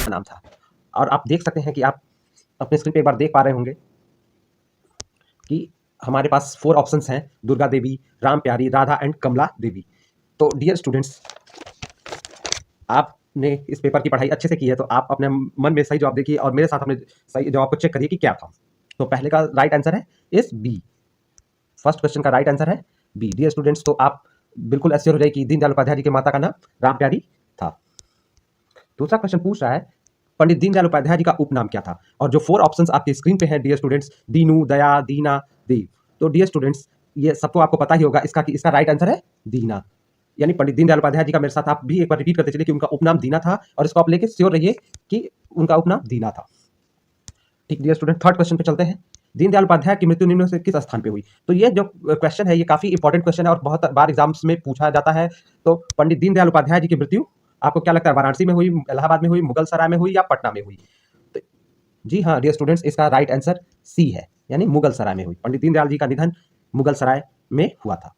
नाम था। और आप देख सकते हैं कि आप अपने स्क्रीन पे एक बार देख पा रहे होंगे कि हमारे पास 4 ऑप्शंस हैं, दुर्गा देवी, राम प्यारी, राधा एंड कमला देवी। तो डियर स्टूडेंट्स, आपने इस पेपर की पढ़ाई अच्छे से की है, तो आप अपने मन में सही जवाब देखिए और मेरे साथ अपने सही जवाब को चेक करिए कि क्या था। तो पहले का राइट आंसर है इस बी। फर्स्ट क्वेश्चन का राइट आंसर है बी। डियर स्टूडेंट्स, तो आप बिल्कुल एश्योर हो जाए कि दीनदयाल उपाध्याय जी के माता का नाम राम प्यारी था। दूसरा क्वेश्चन पूछ रहा है पंडित दीनदयाल उपाध्याय जी का उपनाम क्या था? और जो 4 ऑप्शंस आपके स्क्रीन पे है डियर स्टूडेंट्स, दीनू, दया, दीना, देव। तो डियर स्टूडेंट्स, ये सबको आपको पता ही होगा इसका राइट आंसर है दीना। यानी पंडित दीनदयाल उपाध्याय जी का मेरे साथ आप भी एक बार रिपीट करते चलिए कि उनका उपनाम दीना था, और इसको आप लेके श्योर रहिए कि उनका उपनाम दीना था। ठीक डियर स्टूडेंट, थर्ड क्वेश्चन पे चलते हैं। दीनदयाल उपाध्याय की मृत्यु निम्न में से किस स्थान पे हुई? तो ये जो क्वेश्चन है ये काफी इंपॉर्टेंट क्वेश्चन है और बहुत बार एग्जाम्स में पूछा जाता है। तो पंडित दीनदयाल उपाध्याय जी की मृत्यु आपको क्या लगता है, वाराणसी में हुई, इलाहाबाद में हुई, मुगल सराय में हुई या पटना में हुई? तो जी हाँ डियर स्टूडेंट्स, इसका राइट आंसर सी है, यानी मुगल सराय में हुई। पंडित दीनदयाल जी का निधन मुगल सराय में हुआ था।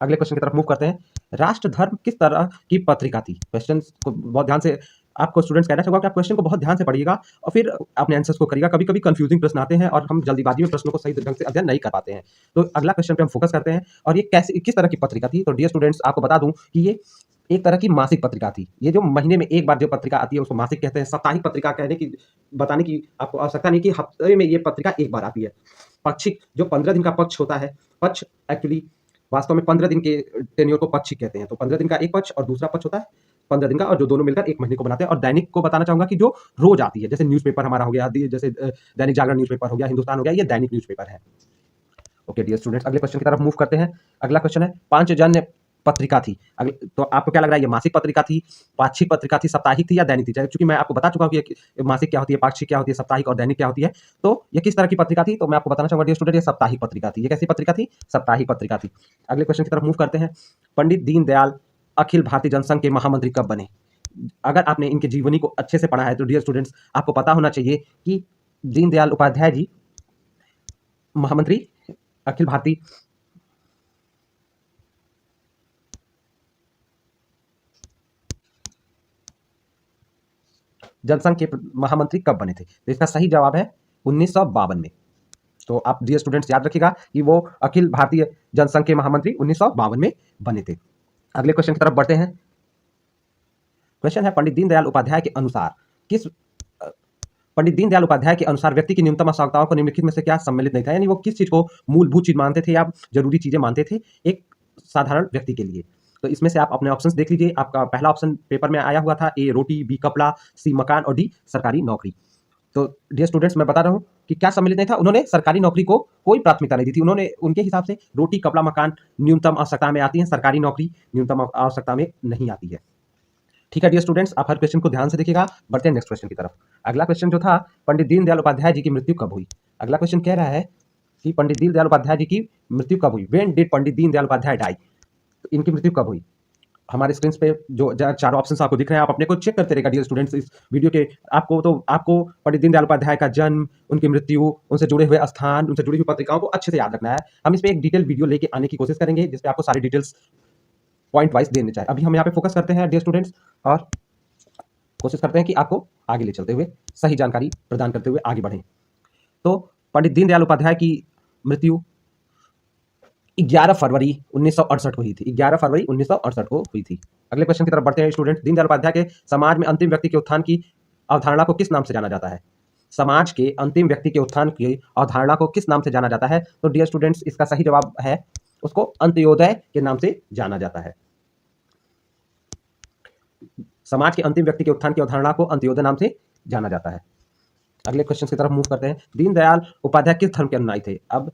अगले क्वेश्चन की तरफ मूव करते हैं। राष्ट्र धर्म किस तरह की पत्रिका थी? क्वेश्चन को बहुत ध्यान से आपको स्टूडेंट्स कहना चाहूंगा कि आप क्वेश्चन को बहुत ध्यान से पढ़िएगा और फिर अपने आंसर्स को करिएगा। कभी कभी कंफ्यूजिंग प्रश्न आते हैं और हम जल्दीबाजी में प्रश्नों को सही ढंग से अध्ययन नहीं कर पाते हैं। तो अगला क्वेश्चन पे हम फोकस करते हैं और ये किस तरह की पत्रिका थी? तो डियर स्टूडेंट्स, आपको बता दूं कि ये एक तरह की मासिक पत्रिका थी। ये जो महीने में एक बार जो पत्रिका आती है उसको मासिक कहते हैं। साप्ताहिक पत्रिका कहने की बताने की आपको आवश्यकता नहीं कि हफ्ते में ये पत्रिका एक बार आती है। पाक्षिक जो 15 दिन का पक्ष होता है, पक्ष एक्चुअली वास्तव में 15 दिन के टेन्योर को पक्षिक कहते हैं। तो 15 दिन का एक पक्ष और दूसरा पक्ष होता है 15 दिन का, और जो दोनों मिलकर एक महीने को बनाते हैं। और दैनिक को बताना चाहूंगा कि जो रोज आती है, जैसे न्यूज़पेपर हमारा हो गया, जैसे दैनिक जागरण न्यूज़पेपर हो गया, हिंदुस्तान हो गया, ये दैनिक न्यूज़पेपर है। ओके डियर स्टूडेंट्स, अगले क्वेश्चन की तरफ मूव करते हैं। अगला क्वेश्चन है पांचजन्य पत्रिका थी। तो आपको क्या लग रहा है, ये मासिक पत्रिका थी, पाक्षिक पत्रिका थी, साप्ताहिक थी या दैनिक थी? चूंकि मैं आपको बता चुका हूँ कि मासिक क्या होती है, पाक्षिक क्या होती है, साप्ताहिक और दैनिक क्या होती है। तो ये किस तरह की पत्रिका थी? तो मैं आपको बताना चाहूंगा डियर स्टूडेंट, ये साप्ताहिक पत्रिका थी। ये कैसी पत्रिका थी? साप्ताहिक पत्रिका थी। अगले क्वेश्चन की तरफ मूव करते हैं। पंडित दीनदयाल अखिल भारतीय जनसंघ के महामंत्री कब बने? अगर आपने इनके जीवनी को अच्छे से पढ़ा है तो डियर स्टूडेंट्स आपको पता होना चाहिए कि दीनदयाल उपाध्याय जी महामंत्री अखिल भारतीय जनसंघ के महामंत्री कब बने थे? तो इसका सही जवाब है 1952 में। तो आप डियर स्टूडेंट्स याद रखिएगा कि वो अखिल भारतीय जनसंघ के महामंत्री 1952 में बने थे। अगले क्वेश्चन की तरफ बढ़ते हैं। क्वेश्चन है पंडित दीनदयाल उपाध्याय के अनुसार पंडित दीनदयाल उपाध्याय के अनुसार व्यक्ति की न्यूनतम आवश्यकताओं को निम्नलिखित में से क्या सम्मिलित नहीं था? यानी वो किस चीज को मूलभूत चीज मानते थे या जरूरी चीजें मानते थे एक साधारण व्यक्ति के लिए? तो इसमें से आप अपने ऑप्शंस देख लीजिए। आपका पहला ऑप्शन पेपर में आया हुआ था, ए रोटी, बी कपड़ा, सी मकान और डी सरकारी नौकरी। तो डियर स्टूडेंट्स, मैं बता रहा हूँ कि क्या सम्मिलित नहीं था। उन्होंने सरकारी नौकरी को कोई प्राथमिकता नहीं दी थी। उन्होंने उनके हिसाब से रोटी, कपड़ा, मकान न्यूनतम आवश्यकता में आती है, सरकारी नौकरी न्यूनतम आवश्यकता में नहीं आती है। ठीक है डियर स्टूडेंट्स, आप हर क्वेश्चन को ध्यान से देखिएगा। बढ़ते हैं नेक्स्ट क्वेश्चन की तरफ। अगला क्वेश्चन जो था, पंडित दीनदयाल उपाध्याय जी की मृत्यु कब हुई? अगला क्वेश्चन कह रहा है कि पंडित दीनदयाल उपाध्याय जी की मृत्यु कब हुई? When did Pandit Deendayal Upadhyaya die? तो इनकी मृत्यु कब हुई? हमारे स्क्रीन पे जो चारों ऑप्शंस आपको दिख रहे हैं, आप अपने को चेक करते रहेगा डियर स्टूडेंट्स। इस वीडियो के आपको पंडित दीनदयाल उपाध्याय का जन्म, उनकी मृत्यु, उनसे जुड़े हुए स्थान, उनसे जुड़ी हुई पत्रिकाओं को अच्छे से याद रखना है। हम इस पे एक डिटेल वीडियो लेके आने की कोशिश करेंगे जिसपे आपको सारी डिटेल्स पॉइंट वाइज देने चाहिए। अभी हम यहाँ पे फोकस करते हैं डियर स्टूडेंट्स और कोशिश करते हैं कि आपको आगे ले चलते हुए सही जानकारी प्रदान करते हुए आगे बढ़ें। तो पंडित दीनदयाल उपाध्याय की मृत्यु 11 फरवरी 1968 को हुई थी। 11 फरवरी 1968 को हुई थी। अगले क्वेश्चन की तरफ बढ़ते हैं स्टूडेंट। दीनदयाल उपाध्याय के समाज में अंतिम व्यक्ति के उत्थान की अवधारणा को किस नाम से जाना जाता है? समाज के अंतिम व्यक्ति के उत्थान की अवधारणा को किस नाम से जाना जाता है? तो डियर स्टूडेंट्स, इसका सही जवाब है उसको अंत्योदय के नाम से जाना जाता है। समाज के अंतिम व्यक्ति के उत्थान की अवधारणा को अंत्योदय नाम से जाना जाता है। अगले क्वेश्चन की तरफ मूव करते हैं। दीनदयाल उपाध्याय किस धर्म के अनुयायी थे? अब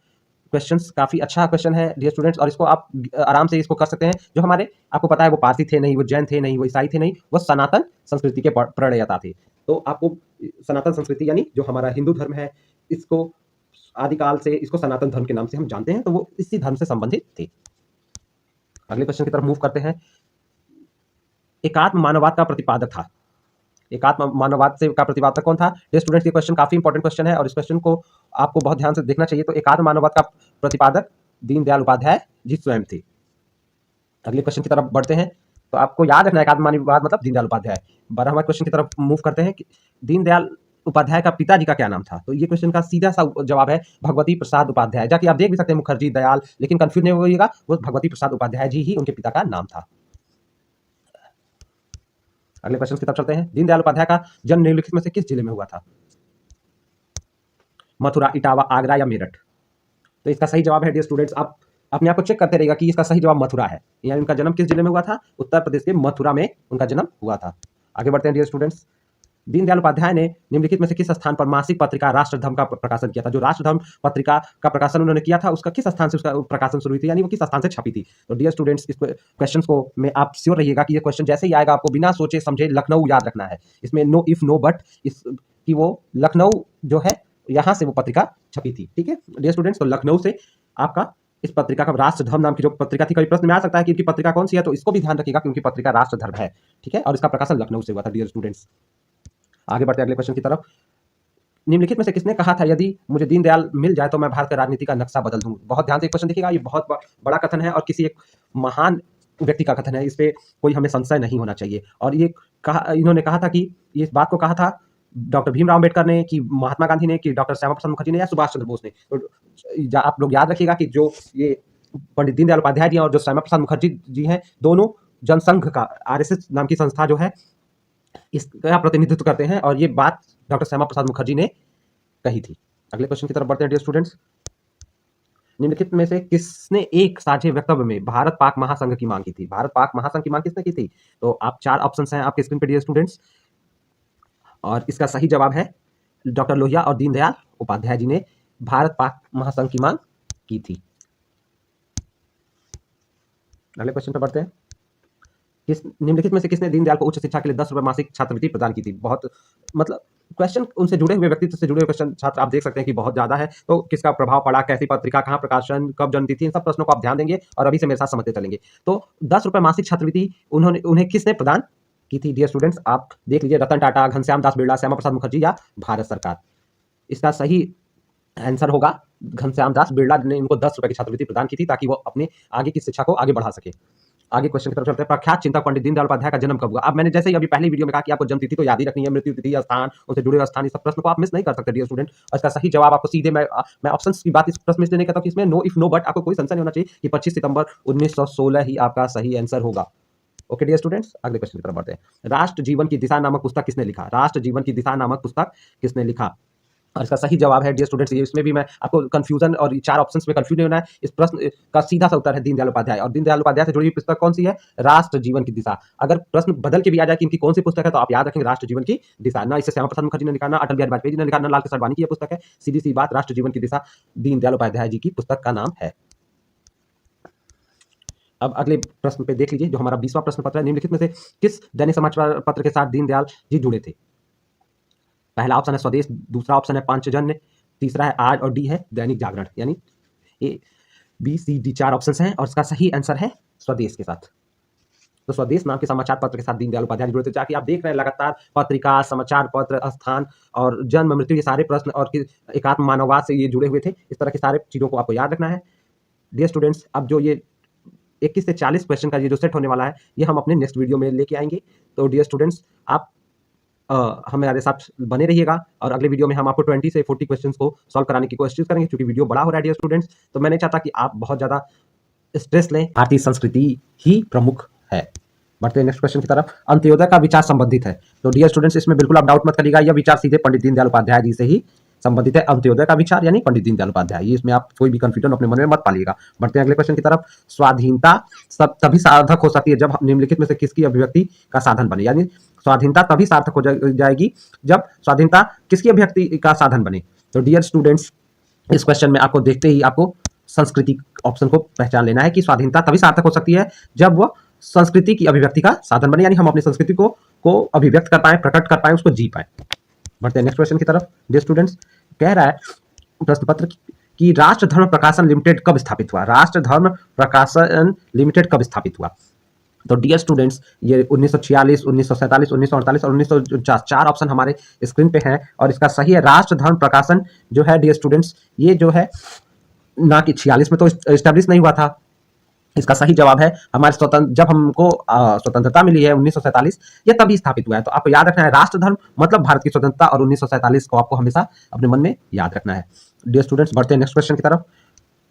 क्वेश्चंस काफी अच्छा क्वेश्चन है डियर स्टूडेंट्स, और इसको आप आराम से इसको कर सकते हैं। जो हमारे आपको पता है वो पारसी थे नहीं, वो जैन थे नहीं, वो ईसाई थे नहीं, वो सनातन संस्कृति के प्रणेता थे। तो आपको सनातन संस्कृति यानी जो हमारा हिंदू धर्म है, इसको आदिकाल से इसको सनातन धर्म के नाम से हम जानते हैं। तो वो इसी धर्म से संबंधित थे। अगले क्वेश्चन की तरफ मूव करते हैं। एकात्म मानववाद का प्रतिपादक था। एकात्म मानववाद से का प्रतिपादक कौन था? ये स्टूडेंट्स, ये क्वेश्चन काफी इंपॉर्टेंट क्वेश्चन है और इस क्वेश्चन को आपको बहुत ध्यान से देखना चाहिए। तो एकात्म मानववाद का प्रतिपादक दीनदयाल उपाध्याय जी स्वयं थे। अगले क्वेश्चन की तरफ बढ़ते हैं। तो आपको याद रखना है एकात्मवाद मतलब दीनदयाल उपाध्याय। 12वां क्वेश्चन की तरफ मूव करते हैं कि दीनदयाल उपाध्याय का पिताजी का क्या नाम था। तो ये क्वेश्चन का सीधा सा जवाब है भगवती प्रसाद उपाध्याय। जाके आप देख भी सकते हैं मुखर्जी, दयाल, लेकिन कंफ्यूज नहीं होइएगा, वो भगवती प्रसाद उपाध्याय जी ही उनके पिता का नाम था। अगले क्वेश्चन की तरफ चलते हैं। दीनदयाल उपाध्याय का जन्म निम्नलिखित में से किस जिले में हुआ था। मथुरा, इटावा, आगरा या मेरठ। तो इसका सही जवाब है डियर स्टूडेंट्स, आप अपने आप को चेक करते रहिएगा कि इसका सही जवाब मथुरा है। यानी उनका जन्म किस जिले में हुआ था, उत्तर प्रदेश के मथुरा में उनका जन्म हुआ था। आगे बढ़ते हैं डियर स्टूडेंट्स। दीनदयाल उपाध्याय ने निम्नलिखित में से किस स्थान पर मासिक पत्रिका राष्ट्रधर्म का प्रकाशन किया था। जो राष्ट्रधर्म पत्रिका का प्रकाशन उन्होंने किया था, उसका किस स्थान से उसका प्रकाशन शुरू हुई थी, यानी वो किस स्थान से छपी थी। तो डियर स्टूडेंट्स, इस क्वेश्चन को में आप श्योर रहिएगा कि ये क्वेश्चन जैसे ही आएगा आपको बिना सोचे समझे लखनऊ याद रखना है। इसमें नो इफ नो बट इस कि वो लखनऊ जो है यहाँ से वो पत्रिका छपी थी। ठीक है डियर स्टूडेंट्स, तो लखनऊ से आपका इस पत्रिका का राष्ट्रधर्म नाम की जो पत्रिका थी, कई प्रश्न में आ सकता है कि इनकी पत्रिका कौन सी है, तो इसको भी ध्यान रखिएगा कि उनकी पत्रिका राष्ट्रधर्म है। ठीक है, और इसका प्रकाशन लखनऊ से हुआ था डियर स्टूडेंट्स। आगे बढ़ते अगले क्वेश्चन की तरफ। निम्नलिखित में से किसने कहा था यदि मुझे दीनदयाल मिल जाए तो मैं भारत का राजनीति का नक्शा बदल दूं। बहुत ध्यान से क्वेश्चन देखिएगा, ये बहुत बड़ा कथन है और किसी एक महान व्यक्ति का कथन है, इस पे कोई हमें संशय नहीं होना चाहिए। और ये इन्होंने कहा था कि इस बात को कहा था डॉक्टर भीमराव अम्बेडकर ने, कि महात्मा गांधी ने, कि डॉक्टर श्यामा प्रसाद मुखर्जी ने, या सुभाष चंद्र बोस ने। तो आप लोग याद रखिएगा कि जो ये पंडित दीनदयाल उपाध्याय जी और जो श्यामा प्रसाद मुखर्जी जी हैं, दोनों जनसंघ का आरएसएस नाम की संस्था जो है इसका प्रतिनिधित्व करते हैं, और ये बात डॉक्टर श्यामा प्रसाद मुखर्जी ने कही थी। अगले क्वेश्चन की तरफ बढ़ते हैं डियर स्टूडेंट्स। निम्नलिखित में से किसने एक साझे वक्तव्य में भारत पाक महासंघ की मांग की थी। भारत पाक महासंघ की मांग किसने की थी। तो आप 4 ऑप्शंस हैं आपके स्क्रीन पे डियर स्टूडेंट्स, और इसका सही जवाब है डॉक्टर लोहिया और दीनदयाल उपाध्याय जी ने भारत पाक महासंघ की मांग की थी। अगले क्वेश्चन पे बढ़ते हैं। किस निम्नलिखित में से किसने दीनदयाल को उच्च शिक्षा के लिए 10 रुपए मासिक छात्रवृत्ति प्रदान की थी। बहुत मतलब क्वेश्चन उनसे जुड़े हुए, व्यक्तित्व से जुड़े हुए क्वेश्चन छात्र आप देख सकते हैं कि बहुत ज्यादा है। तो किसका प्रभाव पड़ा, कैसी पत्रिका, कहाँ प्रकाशन, कब जन्म तिथि, इन सब प्रश्नों को आप ध्यान देंगे और अभी से मेरे साथ समझते चलेंगे। तो 10 रुपए मासिक छात्रवृत्ति उन्हें किसने प्रदान की थी डियर स्टूडेंट्स, आप देख लीजिए। रतन टाटा, घनश्याम दास बिरला, श्यामा प्रसाद मुखर्जी या भारत सरकार। इसका सही आंसर होगा घनश्याम दास बिरला ने इनको 10 रुपए की छात्रवृत्ति प्रदान की थी, ताकि वो अपने आगे की शिक्षा को आगे बढ़ा सके। आगे क्वेश्चन की तरफ चलते हैं। प्रख्यात चिंतक पंडित दीनदयाल उपाध्याय का जन्म कब हुआ। अब मैंने जैसे ही अभी पहली वीडियो में कहा कि आपको जन्म तिथि तो याद ही रखनी है, मृत्यु तिथि, स्थान, उनसे जुड़े हुए स्थान, इस सब प्रश्न को आप मिस नहीं कर सकते डियर स्टूडेंट। और इसका सही जवाब आपको सीधे मैं ऑप्शंस की बात इस प्रश्न में इसलिए नहीं करता कि इसमें नो इफ नो बट, आपको कोई संशय नहीं होना चाहिए कि 25 सितंबर 1916 ही आपका सही आंसर होगा। ओके डियर स्टूडेंट्स, अगले क्वेश्चन की तरफ बढ़ते हैं। राष्ट्र जीवन की दिशा नामक पुस्तक किसने लिखा। राष्ट्र जीवन की दिशा नामक पुस्तक किसने लिखा, और इसका सही जवाब है डियर स्टूडेंट्स, ये इसमें भी मैं आपको कंफ्यूजन और 4 ऑप्शंस में कंफ्यूज नहीं होना है। इस प्रश्न का सीधा सा उत्तर है दीनदयाल उपाध्याय, और दीनदयाल उपाध्याय से जुड़ी हुई पुस्तक कौन सी है, राष्ट्र जीवन की दिशा। अगर प्रश्न बदल के भी आ जाए कि इनकी कौन सी पुस्तक है, तो आप याद रखेंगे राष्ट्र जीवन की दिशा। ना इसे श्यामा प्रसाद मुखर्जी ने लिखा, ना अटल बिहारी वाजपेयी जी ने लिखा, ना लाल कृष्ण आडवाणी की यह पुस्तक है। सीधी सी बात, राष्ट्र जीवन की दिशा दीनदयाल उपाध्याय जी की पुस्तक का नाम है। अब अगले प्रश्न पे देख लीजिए, जो हमारा 20वां प्रश्न पत्र है। निम्नलिखित में से किस दैनिक समाचार पत्र के साथ दीनदयाल जी जुड़े थे। पहला ऑप्शन है स्वदेश, दूसरा ऑप्शन है पांचजन्य, तीसरा है आज, और डी है दैनिक जागरण। यानी A B C D 4 options हैं, और इसका सही आंसर है स्वदेश के साथ। तो स्वदेश नाम के समाचार पत्र के साथ दीनदयाल उपाध्याय जुड़े थे। जाके आप देख रहे हैं लगातार पत्रिका, समाचार पत्र, स्थान और जन्म मृत्यु, ये सारे प्रश्न और एकात्म मानववाद से ये जुड़े हुए थे। इस तरह की सारे चीजों को आपको याद रखना है डियर स्टूडेंट्स। अब जो ये 21 से 40 क्वेश्चन का ये जो सेट होने वाला है, ये हम अपने नेक्स्ट वीडियो में लेके आएंगे। तो डियर स्टूडेंट्स, आप हमारे साथ बने रहिएगा, और अगले वीडियो में हम आपको 20 से 40 क्वेश्चंस को सॉल्व कराने की कोशिश करेंगे, क्योंकि वीडियो बड़ा हो रहा है डियर स्टूडेंट्स। तो मैं नहीं चाहता कि आप बहुत ज़्यादा स्ट्रेस लें, भारतीय संस्कृति ही प्रमुख है। बढ़ते हैं नेक्स्ट क्वेश्चन की तरफ। अंत्योदय का विचार संबंधित है। तो डियर स्टूडेंट्स, इसमें बिल्कुल आप डाउट मत करिएगा, यह विचार सीधे पंडित दीनदयाल उपाध्याय जी से ही संबंधित है। अंत्योदय का विचार यानी पंडित दीनदयाल उपाध्याय, ये इसमें आप कोई भी कंफ्यूजन अपने मन में मत पालिएगा। बढ़ते हैं अगले क्वेश्चन की तरफ। स्वाधीनता सब तभी सार्थक हो सकती है जब निम्नलिखित में से किसकी अभिव्यक्ति का साधन बने। यानी स्वाधीनता तभी सार्थक हो जाएगी जब स्वाधीनता किसकी अभिव्यक्ति का साधन बने। तो डियर स्टूडेंट्स, इस क्वेश्चन में आपको देखते ही आपको संस्कृति ऑप्शन को पहचान लेना है कि स्वाधीनता तभी सार्थक हो सकती है जब वह संस्कृति की अभिव्यक्ति का साधन बने, यानी हम अपनी संस्कृति को अभिव्यक्त कर पाए, प्रकट कर पाए, उसको जी पाए। बढ़ते हैं नेक्स्ट क्वेश्चन की तरफ। डियर स्टूडेंट्स, कह रहा है प्रश्न पत्र कि राष्ट्र धर्म प्रकाशन लिमिटेड कब स्थापित हुआ। राष्ट्र धर्म प्रकाशन लिमिटेड कब स्थापित हुआ। तो डियर स्टूडेंट्स, ये 1946, 1947, 1948 और 1949 4 ऑप्शन हमारे स्क्रीन पे हैं, और इसका सही है राष्ट्र धर्म प्रकाशन जो है डियर स्टूडेंट्स, ये जो है ना कि 46 में तो एस्टेब्लिश नहीं हुआ था। इसका सही जवाब है हमारे स्वतंत्र जब हमको स्वतंत्रता मिली है 1947, ये तभी स्थापित हुआ है। तो आपको याद रखना है राष्ट्र धर्म मतलब भारत की स्वतंत्रता, और 1947 को आपको हमेशा अपने मन में याद रखना है। डियर स्टूडेंट्स, बढ़ते हैं नेक्स्ट क्वेश्चन की तरफ।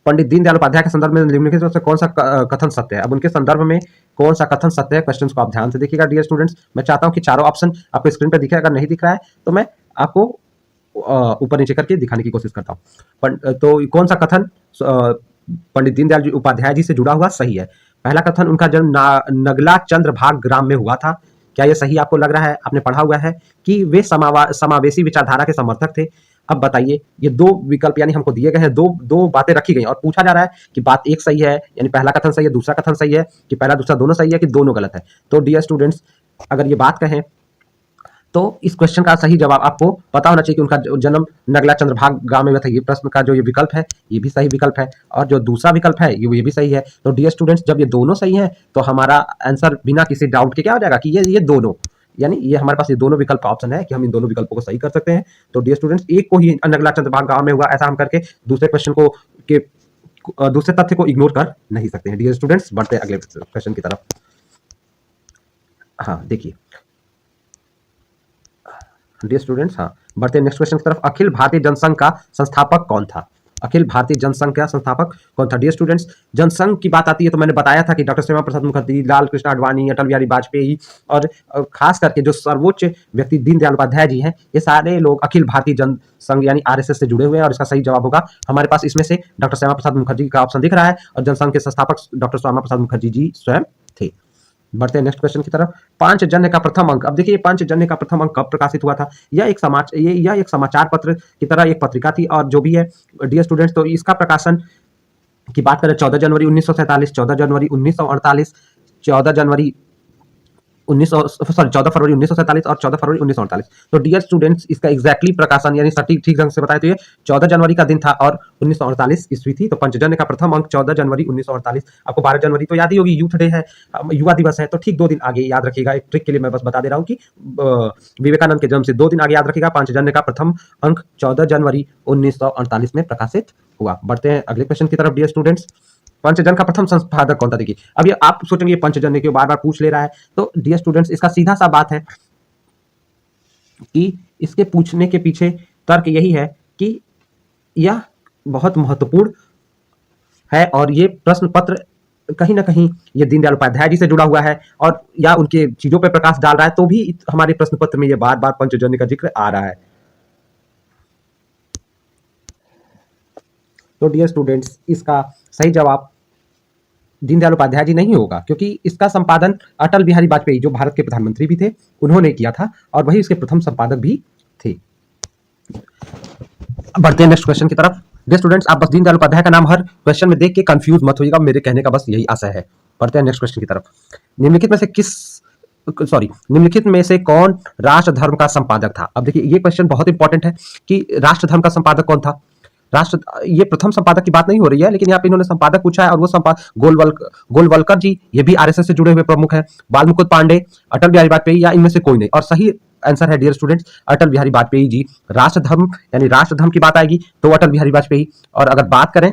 पंडित दीनदयाल उपाध्याय के संदर्भ में निम्नलिखित में से कौन सा कथन सत्य है? अब उनके संदर्भ में कौन सा कथन सत्य है, क्वेश्चन को आप ध्यान से देखिएगा डियर स्टूडेंट्स। मैं चाहता हूं कि चारों ऑप्शन आपको स्क्रीन पर दिखे, अगर नहीं दिख रहा है तो मैं आपको ऊपर नीचे करके दिखाने की कोशिश करता हूं। तो कौन सा कथन पंडित दीनदयाल जी उपाध्याय जी से जुड़ा हुआ सही है? पहला कथन, उनका जन्म नगला चंद्रभाग ग्राम में हुआ था। क्या यह सही आपको लग रहा है? आपने पढ़ा हुआ है कि वे समावेशी विचारधारा के समर्थक थे। अब बताइए, ये दो विकल्प यानी हमको दिए गए हैं, दो बातें रखी गई और पूछा जा रहा है कि बात एक सही है यानी पहला कथन सही है, दूसरा कथन सही है कि पहला दूसरा दोनों सही है कि दोनों गलत है। तो डियर स्टूडेंट्स, अगर ये बात कहें तो इस क्वेश्चन का सही जवाब आपको पता होना चाहिए कि उनका जन्म नगला चंद्रभाग गांव में था। ये प्रश्न का जो ये विकल्प है ये भी सही विकल्प है, और जो दूसरा विकल्प है ये भी सही है। तो डियर स्टूडेंट्स, जब ये दोनों सही है तो हमारा आंसर बिना किसी डाउट के क्या हो जाएगा कि ये दोनों, यानी ये हमारे पास ये दोनों विकल्प का ऑप्शन है कि हम इन दोनों विकल्पों को सही कर सकते हैं। तो डियर स्टूडेंट्स, एक को ही नगला चंद्रभाग गांव में हुआ ऐसा हम करके दूसरे क्वेश्चन को के दूसरे तथ्य को इग्नोर कर नहीं सकते हैं। डियर स्टूडेंट्स, बढ़ते हैं अगले क्वेश्चन की तरफ। हाँ देखिए डियर स्टूडेंट्स, हाँ बढ़ते हैं नेक्स्ट क्वेश्चन की तरफ। अखिल भारतीय जनसंघ का संस्थापक कौन था? अखिल भारतीय जनसंघ का संस्थापक कौन था? डियर स्टूडेंट्स, जनसंघ की बात आती है तो मैंने बताया था कि डॉक्टर श्यामा प्रसाद मुखर्जी, लाल कृष्ण आडवाणी, अटल बिहारी वाजपेयी और खास करके जो सर्वोच्च व्यक्ति दीनदयाल उपाध्याय जी हैं, ये सारे लोग अखिल भारतीय जनसंघ यानी आरएसएस से जुड़े हुए हैं। और इसका सही जवाब होगा हमारे पास इसमें से डॉक्टर श्यामा प्रसाद मुखर्जी का ऑप्शन दिख रहा है, और जनसंघ के संस्थापक डॉक्टर श्यामा प्रसाद मुखर्जी जी स्वयं थे। बढ़ते हैं नेक्स्ट क्वेश्चन की तरफ। पांचजन्य का प्रथम अंक, अब देखिए पांचजन्य का प्रथम अंक कब प्रकाशित हुआ था? यह एक समाचार पत्र की तरह एक पत्रिका थी, और जो भी है डियर स्टूडेंट्स, तो इसका प्रकाशन की बात करें 14 जनवरी 1947, 14 जनवरी 1948, 14 जनवरी 14 फरवरी 1947 और 14 फरवरी 1948। तो डियर स्टूडेंट्स, इसका एग्जैक्टली प्रकाशन यानी सटीक ठीक ढंग से बताए तो ये 14 जनवरी का दिन था और 1948 ईस्वी थी। तो पंचजन्य का प्रथम अंक 14 जनवरी 1948। आपको 12 जनवरी तो याद ही होगी, यूथ डे है, युवा दिवस है, तो ठीक 2 दिन आगे याद रखिएगा। एक ट्रिक के लिए मैं बस बता दे रहा हूँ कि विवेकानंद के जन्म से 2 दिन आगे याद रखिएगा। पंचजन्य का प्रथम अंक 14 जनवरी 1948 में प्रकाशित हुआ। बढ़ते हैं अगले क्वेश्चन की तरफ डियर स्टूडेंट्स। पंचजन का प्रथम संपादक कौन था? देखिए अब ये आप सोचेंगे पंचजन्य क्यों बार बार पूछ ले रहा है, तो डियर स्टूडेंट्स इसका सीधा सा बात है कि इसके पूछने के पीछे तर्क यही है कि यह बहुत महत्वपूर्ण है, और ये प्रश्न पत्र कहीं ना कहीं ये दीनदयाल उपाध्याय जी से जुड़ा हुआ है, और या उनके चीजों पर प्रकाश डाल रहा है, तो भी हमारे प्रश्न पत्र में ये बार बार पंचजन्य का जिक्र आ रहा है। तो डियर स्टूडेंट्स, इसका सही जवाब दीनदयाल उपाध्याय जी नहीं होगा, क्योंकि इसका संपादन अटल बिहारी वाजपेयी जो भारत के प्रधानमंत्री भी थे उन्होंने किया था, और वही इसके प्रथम संपादक भी थे। बढ़ते हैं नेक्स्ट क्वेश्चन की तरफ। डियर स्टूडेंट्स, आप बस दीनदयाल उपाध्याय का नाम हर क्वेश्चन में देख के कंफ्यूज मत होइएगा, मेरे कहने का बस यही आशय है। बढ़ते हैं नेक्स्ट क्वेश्चन की तरफ। निम्नलिखित में से कौन राष्ट्र धर्म का संपादक था? अब देखिए ये क्वेश्चन बहुत इंपॉर्टेंट है कि राष्ट्र धर्म का संपादक कौन था। ये प्रथम संपादक की बात नहीं हो रही है, लेकिन यहाँ पे इन्होंने संपादक पूछा है, और वो संपादक गोलवलकर जी, ये भी आरएसएस से जुड़े हुए प्रमुख हैं। बालमुकुंद पांडे, अटल बिहारी वाजपेयी, या इनमें से कोई नहीं। और सही आंसर है डियर स्टूडेंट्स अटल बिहारी वाजपेयी जी। राष्ट्र धर्म यानी राष्ट्र धर्म की बात आएगी तो अटल बिहारी वाजपेयी। और अगर बात करें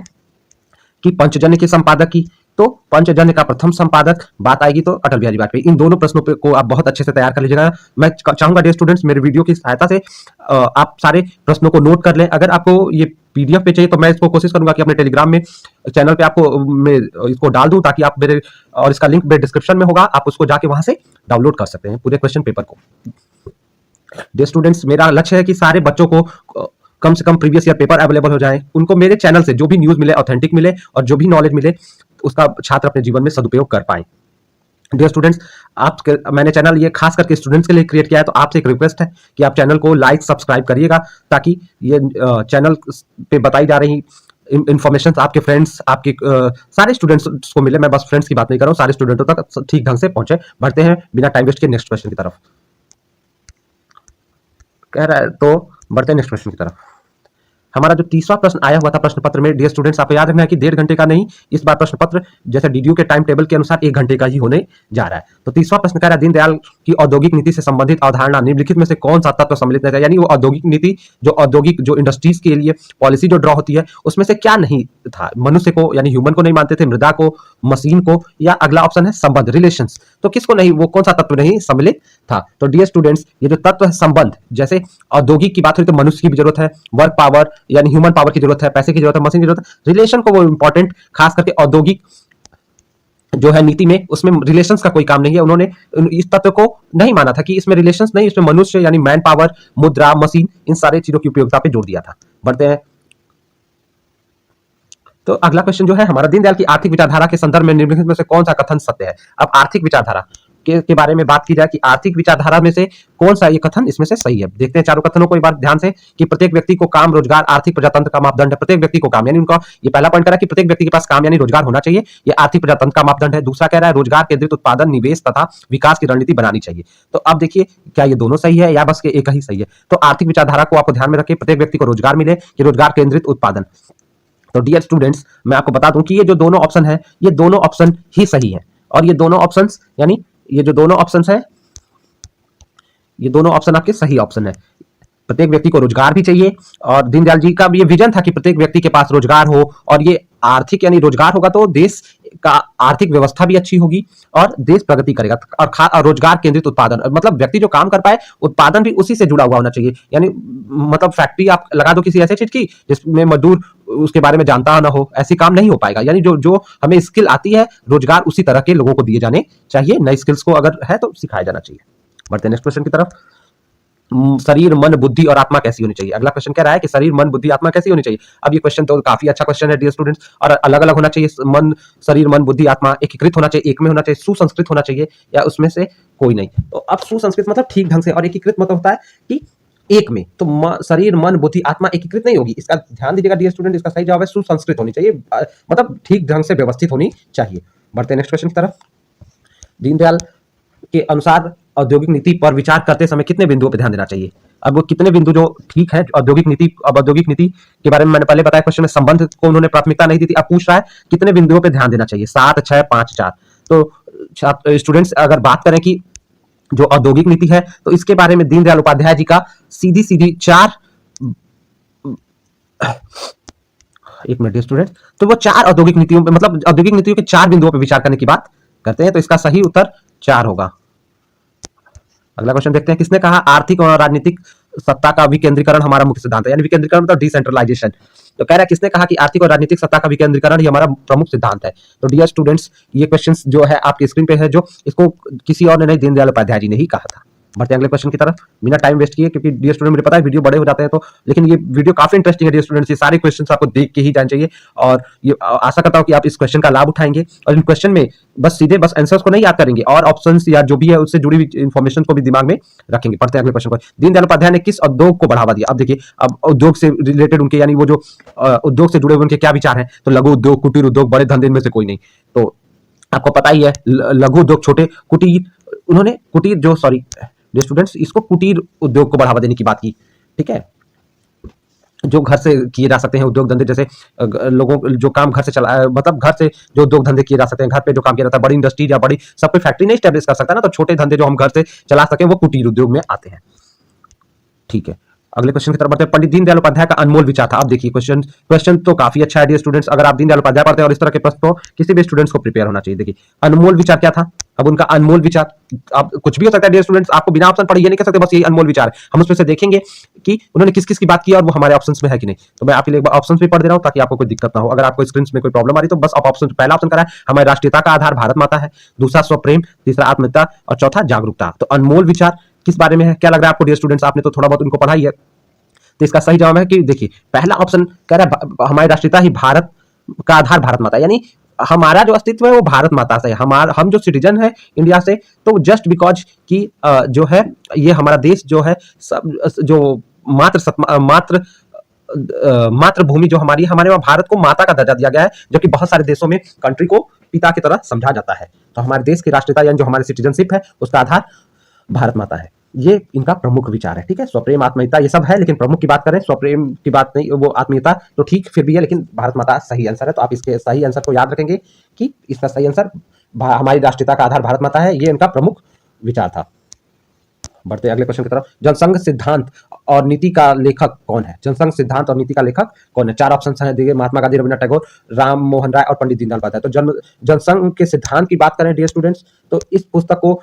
कि पंचजन्य के संपादक की, तो पंचजन्य का प्रथम संपादक बात आएगी तो अटल बिहारी वाजपेयी। इन दोनों प्रश्नों को आप बहुत अच्छे से तैयार कर लीजिएगा। मैं चाहूंगा डियर स्टूडेंट्स मेरे वीडियो की सहायता से आप सारे प्रश्नों को नोट कर लें। अगर आपको ये पीडीएफ पे चाहिए तो मैं इसको कोशिश करूंगा कि अपने टेलीग्राम में चैनल पे आपको मैं इसको डाल दूं, ताकि आप मेरे, और इसका लिंक मेरे डिस्क्रिप्शन में होगा, आप उसको जाके वहां से डाउनलोड कर सकते हैं पूरे क्वेश्चन पेपर को। डियर स्टूडेंट्स, मेरा लक्ष्य है कि सारे बच्चों को कम से कम प्रीवियस ईयर पेपर अवेलेबल हो जाए, उनको मेरे चैनल से जो भी न्यूज मिले ऑथेंटिक मिले, और जो भी नॉलेज मिले उसका छात्र अपने जीवन में सदुपयोग कर पाए। डियर स्टूडेंट्स, मैंने चैनल ये खास करके स्टूडेंट्स के लिए क्रिएट किया है, तो आपसे एक रिक्वेस्ट है कि आप चैनल को लाइक सब्सक्राइब करिएगा, ताकि ये चैनल पे बताई जा रही इन्फॉर्मेशन आपके फ्रेंड्स, आपके सारे स्टूडेंट्स को मिले। मैं बस फ्रेंड्स की बात नहीं कर रहा हूँ, सारे स्टूडेंटों तक ठीक ढंग से पहुंचे। बढ़ते हैं बिना टाइम वेस्ट के नेक्स्ट क्वेश्चन की तरफ। कह रहा है तो बढ़ते हैं नेक्स्ट क्वेश्चन की तरफ। हमारा जो तीसरा प्रश्न आया हुआ था प्रश्न पत्र में, डियर स्टूडेंट्स आपको याद रखना है कि 1.5 घंटे का नहीं, इस बार प्रश्न पत्र जैसे डीडीयू के टाइम टेबल के अनुसार 1 घंटे का ही होने जा रहा है। तो तीसरा प्रश्न कह रहा है दीनदयाल कि औद्योगिक नीति से संबंधित अवधारणा निम्नलिखित में से कौन सा तत्व सम्मिलित नहीं था, यानी वो औद्योगिक नीति जो औद्योगिक जो इंडस्ट्रीज के लिए पॉलिसी जो ड्रॉ होती है उसमें से क्या नहीं था, मनुष्य को यानी ह्यूमन को नहीं मानते थे, मृदा को, मशीन को, या अगला ऑप्शन है संबंध रिलेशंस, तो किसको नहीं, वो कौन सा तत्व नहीं सम्मिलित था। तो डियर स्टूडेंट्स ये जो तत्व है संबंध, जैसे औद्योगिक की बात हुई तो मनुष्य की भी जरूरत है, वर्क पावर यानी ह्यूमन पावर की जरूरत है, पैसे की जरूरत है, मशीन की जरूरत है, रिलेशन को वो इंपॉर्टेंट खास करके औद्योगिक जो है नीति में उसमें रिलेशंस का कोई काम नहीं है, उन्होंने इस तत्व को नहीं माना था कि इसमें रिलेशंस नहीं, इसमें मनुष्य यानी मैन पावर, मुद्रा, मशीन, इन सारे चीजों की उपयोगिता पे जोर दिया था। बढ़ते हैं। तो अगला क्वेश्चन जो है हमारा, दीनदयाल की आर्थिक विचारधारा के संदर्भ में निम्नलिखित में से कौन सा कथन सत्य है। अब आर्थिक विचारधारा के बारे में बात की जाए कि आर्थिक विचारधारा में से कौन सा ये कथन इसमें से सही है। देखते हैं चारों कथनों को एक बार ध्यान से, कि प्रत्येक व्यक्ति को काम, रोजगार आर्थिक प्रजातंत्र का मापदंड है। प्रत्येक व्यक्ति को काम, यानी उनका ये पहला पॉइंट करा कि प्रत्येक व्यक्ति के पास काम यानी रोजगार होना चाहिए, ये आर्थिक प्रजातंत्र का मापदंड है। दूसरा कह रहा है रोजगार केंद्रित उत्पादन, निवेश तथा विकास की रणनीति बनानी चाहिए। तो अब देखिए क्या ये दोनों सही है या बस एक ही सही है। तो आर्थिक विचारधारा को आपको ध्यान में रखिए, प्रत्येक व्यक्ति को रोजगार मिले, कि रोजगार केंद्रित उत्पादन। तो डियर स्टूडेंट्स मैं आपको बता दूं कि ये जो दोनों ऑप्शन है ये दोनों ऑप्शन ही सही है, और ये दोनों ऑप्शंस यानी ये जो दोनों ऑप्शंस है ये दोनों ऑप्शन आपके सही ऑप्शन है। प्रत्येक व्यक्ति को रोजगार भी चाहिए, और दीनदयाल जी का भी ये विजन था कि प्रत्येक व्यक्ति के पास रोजगार हो, और ये आर्थिक यानी रोजगार होगा तो देश का आर्थिक व्यवस्था भी अच्छी होगी और देश प्रगति करेगा। और रोजगार केंद्रित उत्पादन मतलब व्यक्ति जो काम कर पाए उत्पादन भी उसी से जुड़ा हुआ होना चाहिए, यानी मतलब फैक्ट्री आप लगा दो किसी ऐसे चीज की जिसमें मजदूर उसके बारे में जानता ना हो, ऐसी काम नहीं हो पाएगा। यानी जो जो हमें स्किल आती है रोजगार उसी तरह के लोगों को दिए जाने चाहिए, नई स्किल्स को अगर है तो सिखाया जाना चाहिए। बढ़ते हैं नेक्स्ट क्वेश्चन की तरफ। शरीर, मन, बुद्धि और आत्मा कैसी होनी चाहिए। अगला क्वेश्चन कह रहा है कि शरीर, मन, बुद्धि, आत्मा कैसी होनी चाहिए। अब ये क्वेश्चन तो काफी अच्छा क्वेश्चन है डियर स्टूडेंट्स, और अलग अलग होना चाहिए। मन, शरीर, मन, बुद्धि, आत्मा एकीकृत होना चाहिए, एक में होना चाहिए, सुसंस्कृत होना चाहिए, या उसमें से कोई नहीं। तो अब सुसंस्कृत मतलब ठीक ढंग से, और एकीकृत मतलब होता है कि एक में। तो शरीर, मन, बुद्धि, आत्मा एकीकृत नहीं होगी, इसका ध्यान दीजिएगा डियर स्टूडेंट। इसका सही जवाब है सुसंस्कृत होनी चाहिए, मतलब ठीक ढंग से व्यवस्थित होनी चाहिए। बढ़ते हैं नेक्स्ट क्वेश्चन की तरफ। दीनदयाल के अनुसार औद्योगिक नीति पर विचार करते समय कितने बिंदुओं पर ध्यान देना चाहिए। अब वो कितने बिंदु जो ठीक है औद्योगिक नीति, अब औद्योगिक नीति के बारे में मैंने पहले बताया, क्वेश्चन में संबंध को उन्होंने प्राथमिकता नहीं दी थी, अब पूछ रहा है कितने बिंदुओं पे ध्यान देना चाहिए, 7, 6, 5, 4। तो स्टूडेंट्स अगर बात करें कि जो औद्योगिक नीति है तो इसके बारे में दीनदयाल उपाध्याय जी का सीधी सीधी 4, एक मिनट स्टूडेंट, तो वो 4 औद्योगिक नीतियों पे मतलब औद्योगिक नीतियों के 4 बिंदुओं पे विचार करने की बात करते हैं। तो इसका सही उत्तर 4 होगा। अगला क्वेश्चन देखते हैं, किसने कहा आर्थिक और राजनीतिक सत्ता का विकेंद्रीकरण हमारा मुख्य सिद्धांत है, यानी विकेंद्रीकरण मतलब डिसेंट्रलाइजेशन। तो कह रहा है किसने कहा कि आर्थिक और राजनीतिक सत्ता का विकेंद्रीकरण ही हमारा प्रमुख सिद्धांत है। तो डियर स्टूडेंट्स ये क्वेश्चंस जो है आपकी स्क्रीन पे है, जो इसको किसी और ने नहीं दीनदयाल उपाध्याय जी ने ही कहा था। बढ़ते हैं अगले क्वेश्चन की तरफ, बिना टाइम वेस्ट किए, क्योंकि डियर स्टूडेंट मुझे पता है वीडियो बड़े हो जाते हैं तो, लेकिन ये वीडियो काफी इंटरेस्टिंग है डियर स्टूडेंट्स, ये सारे क्वेश्चंस आपको देख के ही जाने चाहिए, और ये आशा करता हूं कि आप इस क्वेश्चन का लाभ उठाएंगे, और इन क्वेश्चन में बस सीधे बस आंसर्स को नहीं याद करेंगे, और ऑप्शंस या जो भी है उससे जुड़ी हुई इन्फॉर्मेशन को भी दिमाग में रखेंगे। पढ़ते हैं अगले क्वेश्चन को। दीनदयाल उपाध्याय ने किस उद्योग को बढ़ावा दिया। अब देखिए, अब उद्योग से रिलेटेड उनके यानी वो जो उद्योग से जुड़े हुए उनके क्या विचार हैं, तो लघु उद्योग, कुटीर उद्योग, बड़े धंधे में से कोई नहीं। तो आपको पता ही है लघु उद्योग, छोटे कुटीर, उन्होंने कुटीर जो सॉरी स्टूडेंट्स इसको कुटीर उद्योग को बढ़ावा देने की बात की, ठीक है, जो घर से किए जा सकते हैं उद्योग धंधे, जैसे लोगों जो काम घर से चला मतलब घर से जो उद्योग धंधे किए जा सकते हैं, घर पे जो काम किया जाता है, बड़ी इंडस्ट्री या बड़ी सब कोई फैक्ट्री नहीं स्टैब्लिश कर सकता ना, तो छोटे धंधे जो हम घर से चला सके वो कुटीर उद्योग में आते हैं, ठीक है। अगले क्वेश्चन की तरफ बढ़ते हैं। पंडित दीनदयाल उपाध्याय का अनमोल विचार था। अब देखिए क्वेश्चन तो काफी अच्छा है डियर स्टूडेंट्स, अगर आप दीनदयाल उपाध्याय पढ़ते हैं और इस तरह के प्रश्न तो किसी भी स्टूडेंट्स को प्रिपेयर होना चाहिए। देखिए अनमोल विचार क्या था। अब उनका अनमोल विचार आप कुछ भी हो सकता है डियर स्टूडेंट्स, आपको बिना ऑप्शन पढ़े ये नहीं कह सकते बस यही अनमोल विचार है। हम उसमें से देखेंगे कि उन्होंने किस किस की बात की और वो हमारे ऑप्शंस में है कि नहीं। तो मैं आपके लिए एक बार ऑप्शंस भी पढ़ दे रहा हूं ताकि आपको कोई दिक्कत ना हो। अगर आपको स्क्रीन में कोई प्रॉब्लम आ रही तो बस आप ऑप्शन, पहला ऑप्शन करा है हमारी राष्ट्रीयता का आधार भारत माता है, दूसरा स्वप्रेम, तीसरा आत्मीयता, और चौथा जागरूकता। तो अनमोल विचार किस बारे में है, क्या लग रहा है आपको डियर स्टूडेंट्स, आपने तो थोड़ा बहुत उनको पढ़ा ही है। तो इसका सही जवाब है कि देखिए पहला ऑप्शन कह रहा है हमारी राष्ट्रीयता ही भारत का आधार भारत माता, यानी हमारा जो अस्तित्व है वो भारत माता से, हम जो सिटीजन है इंडिया से, तो जस्ट बिकॉज कि जो है ये हमारा देश जो है सब जो मातृभूमि जो हमारी, हमारे वहां भारत को माता का दर्जा दिया गया है, जो कि बहुत सारे देशों में कंट्री को पिता की तरह समझा जाता है। तो हमारे देश की राष्ट्रीयता यानी जो हमारी सिटीजनशिप है उसका आधार भारत माता है। ये इनका प्रमुख विचार है, ठीक है। स्वप्रेम, आत्मीयता ये सब है, लेकिन प्रमुख की बात करें, स्वप्रेम की बात नहीं, वो आत्मीयता तो ठीक फिर भी है, लेकिन भारत माता सही आंसर है। तो आप इसके सही आंसर को याद रखेंगे कि इसका सही आंसर हमारी राष्ट्रीयता का आधार भारत माता है, ये इनका प्रमुख विचार था। बढ़ते हैं अगले क्वेश्चन की तरफ। जनसंघ सिद्धांत और नीति का लेखक कौन है? जनसंघ सिद्धांत और नीति का लेखक कौन है? 4 ऑप्शन है, देखिए महात्मा गांधी, रविन्द्रनाथ टैगोर, राम मोहन राय और पंडित दीनदयाल उपाध्याय। तो जनसंघ के सिद्धांत की बात करें डियर स्टूडेंट्स, तो इस पुस्तक को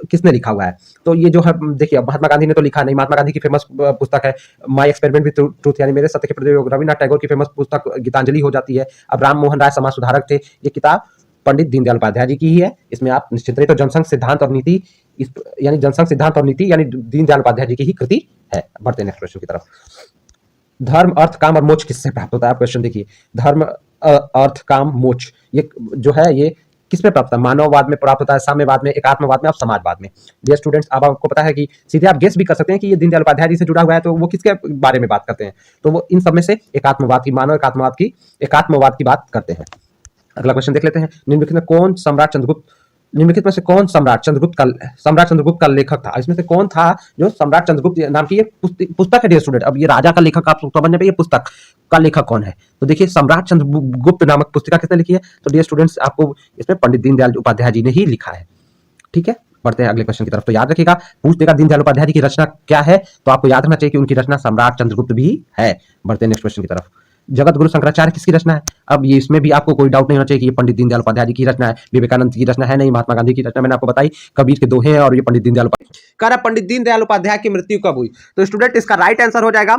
किसने लिखा हुआ है? तो ये जो है देखिए, महात्मा गांधी ने तो लिखा नहीं। महात्मा गांधी की फेमस पुस्तक है माई एक्सपेरिमेंट विद ट्रूथ, यानी मेरे सत्य के प्रयोग। रविन्द्रनाथ टैगोर की फेमस पुस्तक गीतांजलि हो जाती है। अब राम मोहन राय समाज सुधारक थे, ये किताब पंडित दीनदयाल उपाध्याय जी की ही है। इसमें आप निश्चित रहिए। तो जनसंघ सिद्धांत और नीति, यानी जनसंघ सिद्धांत और नीति यानी दीनदयाल उपाध्याय जी की ही कृति है। बढ़ते हैं नेक्स्ट क्वेश्चन की तरफ। धर्म, अर्थ, काम और मोक्ष किससे प्राप्त होता है? आप क्वेश्चन देखिए, धर्म, अर्थ, काम, मोक्ष, ये जो है ये किस पे प्राप्त है? मानववाद में प्राप्त होता है, साम्यवाद में, एकात्मवाद में और समाजवाद में। डियर स्टूडेंट्स, अब आपको पता है कि सीधे आप गेस भी कर सकते हैं कि ये दीनदयाल उपाध्याय जी से जुड़ा हुआ है, तो वो किसके बारे में बात करते हैं? तो वो इन सब में से एकात्मवाद की, मानव एकात्मवाद की बात करते हैं। अगला क्वेश्चन देख लेते हैं। निम्नलिखित में कौन सम्राट चंद्रगुप्त निम्नलिखित में से कौन सम्राट चंद्रगुप्त का लेखक था? इसमें से कौन था जो सम्राट चंद्रगुप्त नाम की ये पुस्तक है डियर स्टूडेंट। अब ये राजा का लेखक आप समझ में, ये पुस्तक का लेखक कौन है? तो देखिए, सम्राट चंद्रगुप्त नामक पुस्तिका किसने लिखी है? तो डियर स्टूडेंट्स, आपको इसमें पंडित दीनदयाल उपाध्याय जी ने ही लिखा है। ठीक है, बढ़ते हैं अगले क्वेश्चन की तरफ। तो याद रखिएगा, पूछ देगा दीनदयाल उपाध्याय जी की रचना क्या है, तो आपको याद रखना चाहिए कि उनकी रचना सम्राट चंद्रगुप्त भी है। बढ़ते हैं नेक्स्ट क्वेश्चन की तरफ। जगत गुरु शंकराचार्य किसकी रचना है? अब ये इसमें भी आपको कोई डाउट नहीं होना चाहिए कि ये पंडित दीनदयाल उपाध्याय जी की रचना है। विवेकानंद की रचना है नहीं, महात्मा गांधी की रचना मैंने आपको बताई, कबीर के दोहे हैं, और ये पंडित दीनदयाल उपाध्याय। पंडित दीनदयाल उपाध्याय की मृत्यु कब हुई? तो स्टूडेंट, इसका राइट आंसर हो जाएगा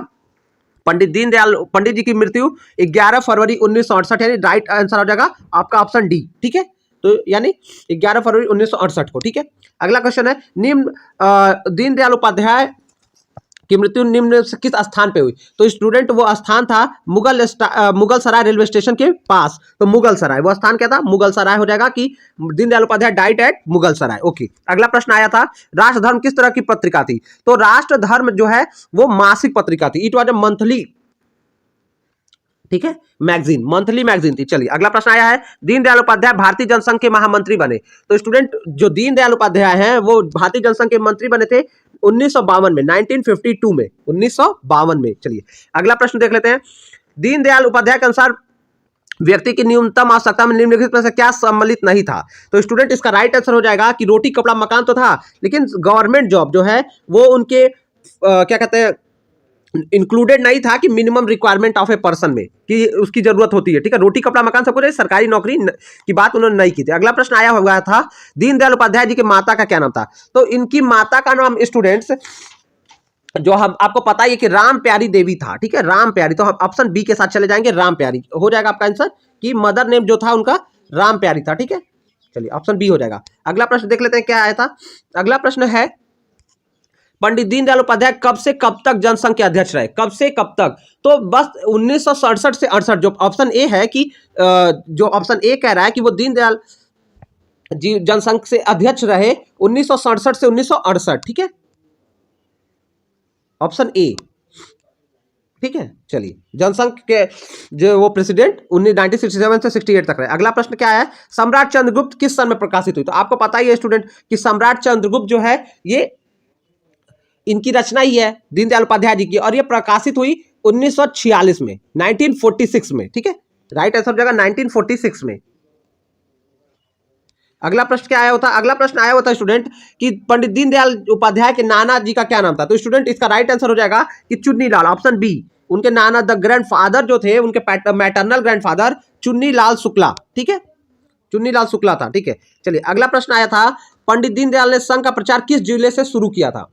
पंडित जी की मृत्यु 11 फरवरी 1968, यानी राइट आंसर हो जाएगा आपका ऑप्शन डी। ठीक है, तो यानी 11 फरवरी 1968 को। ठीक है, अगला क्वेश्चन है, दीनदयाल उपाध्याय की मृत्यु निम्न से किस स्थान पे हुई? तो स्टूडेंट, वो स्थान था मुगल सराय रेलवे स्टेशन के पास। तो मुगल सराय, वो स्थान क्या था? मुगल सराय हो जाएगा कि दीनदयाल उपाध्याय डाइट एट मुगल सराय। ओके, अगला प्रश्न आया था, राष्ट्र धर्म किस तरह की पत्रिका थी? तो राष्ट्र धर्म जो है वो मासिक पत्रिका थी। इट वॉज अ मंथली, ठीक है, मैगजीन, मंथली मैगजीन थी। चलिए, अगला प्रश्न आया है, दीनदयाल उपाध्याय भारतीय जनसंघ के महामंत्री बने। तो स्टूडेंट, जो दीनदयाल उपाध्याय हैं वो भारतीय जनसंघ के मंत्री बने थे 1952 में, 1952 में, 1952 में। चलिए, अगला प्रश्न देख लेते हैं। दीनदयाल उपाध्याय के अनुसार व्यक्ति की न्यूनतम आवश्यकता में निम्नलिखित में से क्या सम्मिलित नहीं था? तो स्टूडेंट, इसका राइट आंसर हो जाएगा कि रोटी, कपड़ा, मकान तो था, लेकिन गवर्नमेंट जॉब जो है वो उनके क्या कहते हैं, इंक्लूडेड नहीं था कि minimum requirement of a person में कि उसकी जरूरत होती है। ठीक है, रोटी, कपड़ा, मकान सब कुछ, सरकारी नौकरी की बात उन्होंने नहीं की थी। अगला प्रश्न आया हुआ था, दीनदयाल उपाध्याय जी की माता का क्या नाम था? तो इनकी माता का नाम स्टूडेंट्स, जो हम आपको पता है कि राम प्यारी देवी था। ठीक है, राम प्यारी, तो हम ऑप्शन बी के साथ चले जाएंगे, राम प्यारी हो जाएगा आपका आंसर, कि मदर नेम जो था उनका राम प्यारी था। ठीक है, चलिए, ऑप्शन बी हो जाएगा। अगला प्रश्न देख लेते हैं क्या आया था। अगला प्रश्न है, पंडित दीनदयाल उपाध्याय कब से कब तक जनसंघ के अध्यक्ष रहे? कब से कब तक? तो बस 1967 से 68, जो ऑप्शन ए है कि जो ऑप्शन ए कह रहा है कि वो दीनदयाल जी जनसंघ से अध्यक्ष रहे 1967 से 1968। ठीक है, ऑप्शन ए। ठीक है, चलिए, जनसंघ के जो वो प्रेसिडेंट 1967 से 68 तक रहे। अगला प्रश्न क्या है, सम्राट चंद्रगुप्त किस सन में प्रकाशित हुई? तो आपको पता ही है स्टूडेंट कि सम्राट चंद्रगुप्त जो है ये इनकी रचना ही है दीनदयाल उपाध्याय जी की, और ये प्रकाशित हुई 1946 में, 1946 में। ठीक है, राइट आंसर हो जाएगा 1946 में। अगला प्रश्न क्या आया होता? अगला प्रश्न आया होता स्टूडेंट कि पंडित दीनदयाल उपाध्याय के नाना जी का क्या नाम था? तो स्टूडेंट, इसका राइट आंसर हो जाएगा कि चुन्नीलाल, ऑप्शन बी। उनके नाना, द ग्रैंडफादर जो थे, उनके मैटरनल ग्रैंडफादर चुन्नीलाल शुक्ला। ठीक है, चुन्नीलाल शुक्ला था। ठीक है, चलिए, अगला प्रश्न आया था, पंडित दीनदयाल ने संघ का प्रचार किस जिले से शुरू किया था?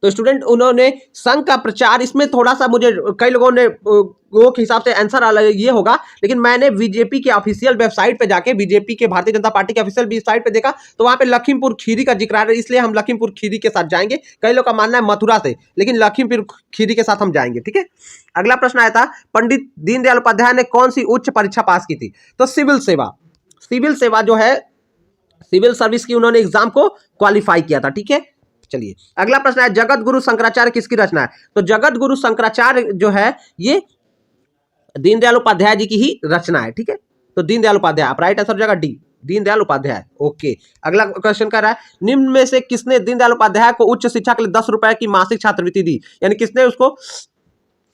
तो स्टूडेंट, उन्होंने संघ का प्रचार, इसमें थोड़ा सा मुझे कई लोगों ने वो के हिसाब से आंसर अलग ये होगा, लेकिन मैंने बीजेपी के ऑफिशियल वेबसाइट पे जाके, बीजेपी के भारतीय जनता पार्टी के ऑफिशियल वेबसाइट पे देखा, तो वहां पे लखीमपुर खीरी का जिक्र है, इसलिए हम लखीमपुर खीरी के साथ जाएंगे। कई लोग का मानना है मथुरा से, लेकिन लखीमपुर खीरी के साथ हम जाएंगे। ठीक है, अगला प्रश्न आया था, पंडित दीनदयाल उपाध्याय ने कौन सी उच्च परीक्षा पास की थी? तो सिविल सेवा, सिविल सेवा जो है, सिविल सर्विस की उन्होंने एग्जाम को क्वालिफाई किया था। ठीक है, चलिए, अगला प्रश्न है, जगत गुरु शंकराचार्य किसकी रचना है? तो जगत गुरु शंकराचार्य जो है ये दीनदयाल उपाध्याय जी की ही रचना है। ठीक है, तो दीनदयाल उपाध्याय, आप राइट आंसर हो जाएगा डी, दीनदयाल उपाध्याय। ओके, अगला क्वेश्चन कर रहा है, निम्न में से किसने दीनदयाल उपाध्याय को उच्च शिक्षा के लिए 10 रुपए की मासिक छात्रवृत्ति दी? यानी किसने उसको